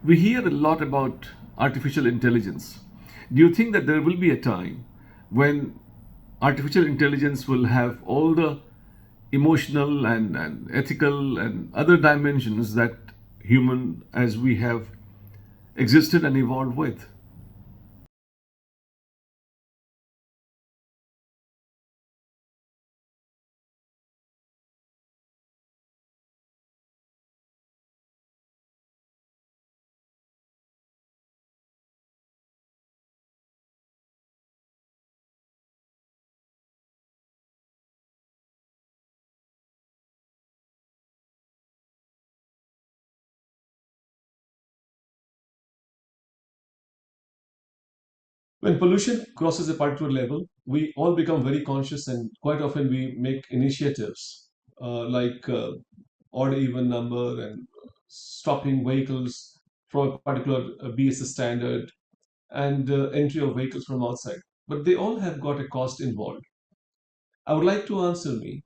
We hear a lot about artificial intelligence. Do you think that there will be a time when artificial intelligence will have all the emotional and ethical and other dimensions that human as we have existed and evolved with? When pollution crosses a particular level, we all become very conscious, and quite often we make initiatives like odd even number and stopping vehicles from a particular BSS standard and entry of vehicles from outside. But they all have got a cost involved. I would like to answer me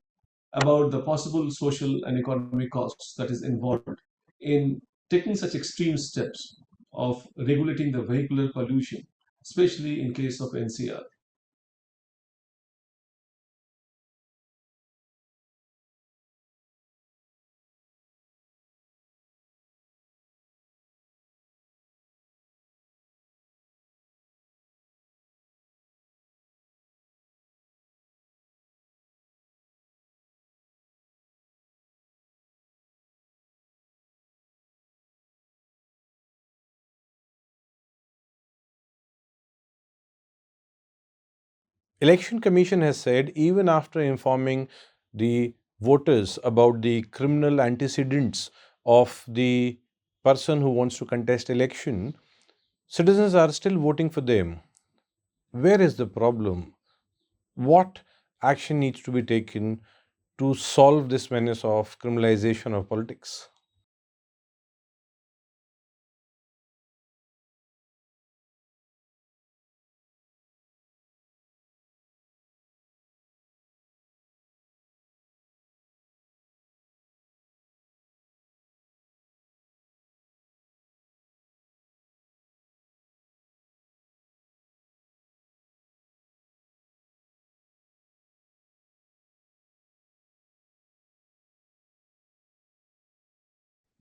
about the possible social and economic costs that is involved in taking such extreme steps of regulating the vehicular pollution, especially in case of NCR. Election Commission has said even after informing the voters about the criminal antecedents of the person who wants to contest election, citizens are still voting for them. Where is the problem? What action needs to be taken to solve this menace of criminalization of politics?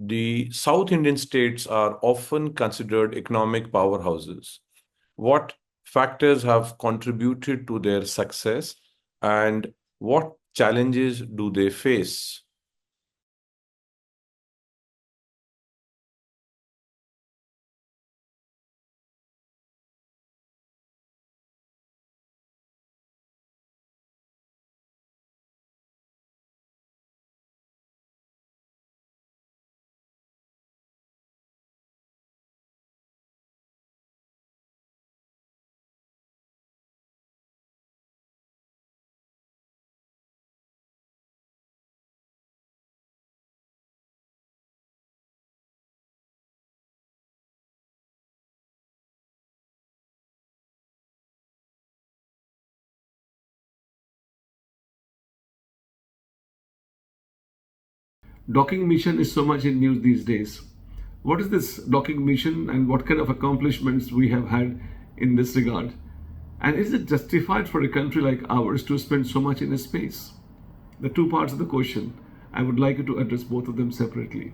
The South Indian states are often considered economic powerhouses. What factors have contributed to their success and what challenges do they face? Docking mission is so much in news these days. What is this docking mission and what kind of accomplishments we have had in this regard? And is it justified for a country like ours to spend so much in space? The two parts of the question, I would like you to address both of them separately.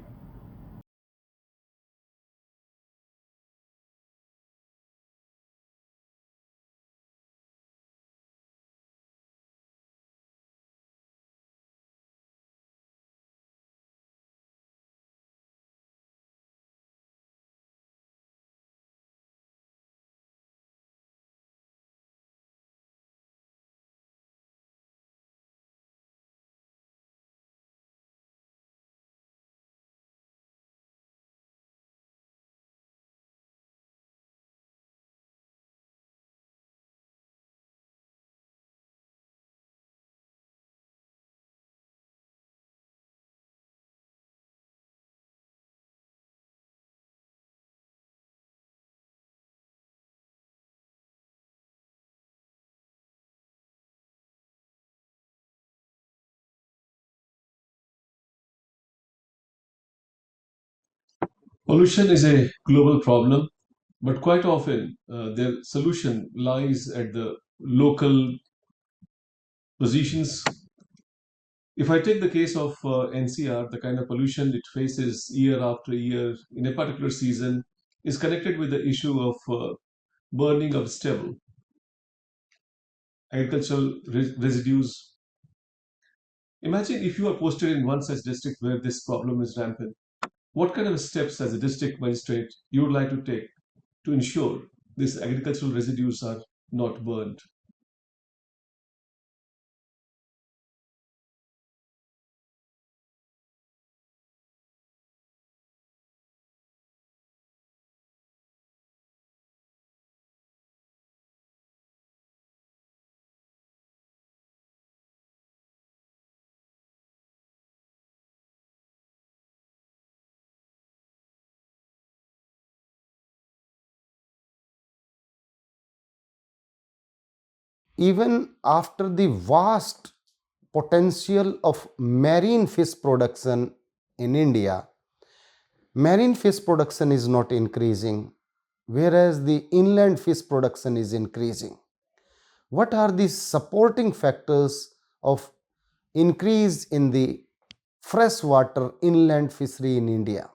Pollution is a global problem, but quite often their solution lies at the local positions. If I take the case of NCR, the kind of pollution it faces year after year in a particular season is connected with the issue of burning of stubble, agricultural residues. Imagine if you are posted in one such district where this problem is rampant. What kind of steps as a district magistrate you would like to take to ensure these agricultural residues are not burned? Even after the vast potential of marine fish production in India, marine fish production is not increasing, whereas the inland fish production is increasing. What are the supporting factors of increase in the freshwater inland fishery in India?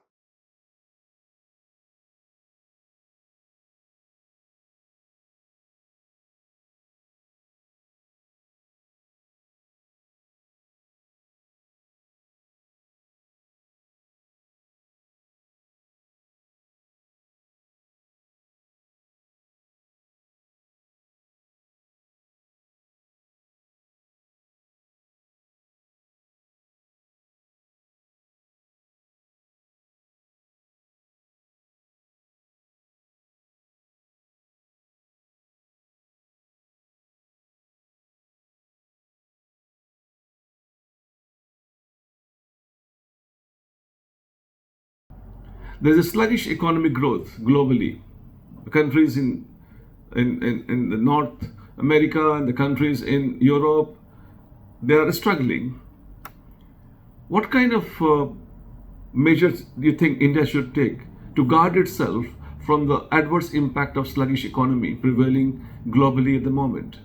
There's a sluggish economic growth globally. The countries in the North America and the countries in Europe, they are struggling. What kind of measures do you think India should take to guard itself from the adverse impact of sluggish economy prevailing globally at the moment?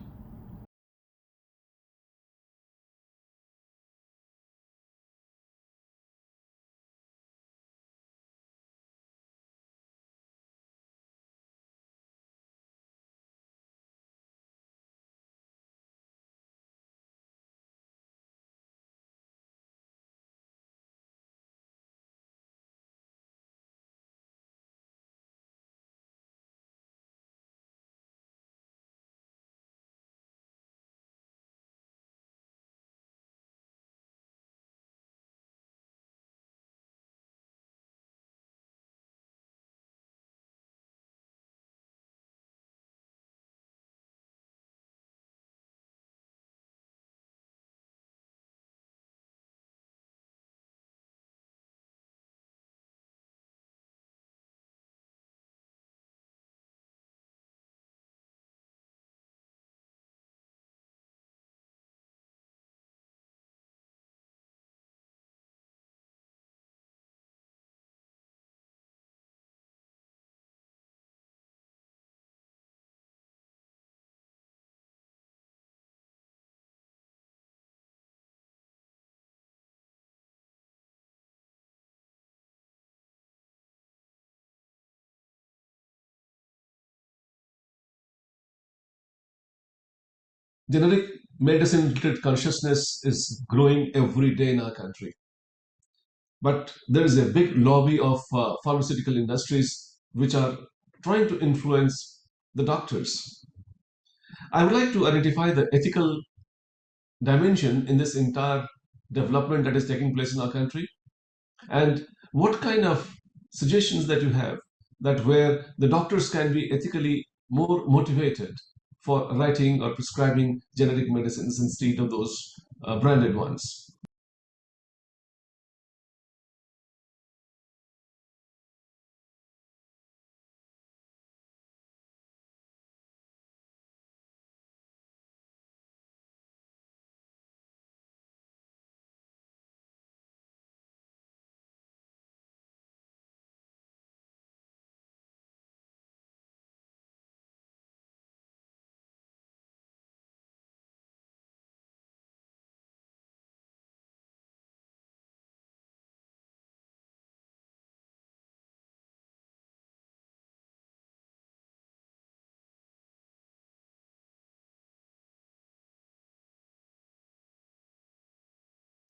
Generic medicine related consciousness is growing every day in our country. But there is a big lobby of pharmaceutical industries which are trying to influence the doctors. I would like to identify the ethical dimension in this entire development that is taking place in our country, and what kind of suggestions that you have that where the doctors can be ethically more motivated for writing or prescribing generic medicines instead of those branded ones.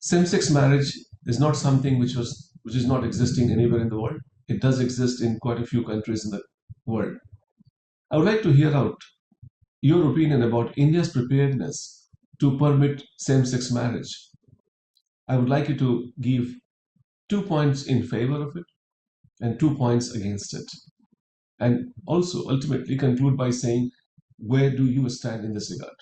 Same-sex marriage is not something which is not existing anywhere in the world. It does exist in quite a few countries in the world. I would like to hear out your opinion about India's preparedness to permit same-sex marriage. I would like you to give 2 points in favor of it and 2 points against it. And also ultimately conclude by saying, where do you stand in this regard?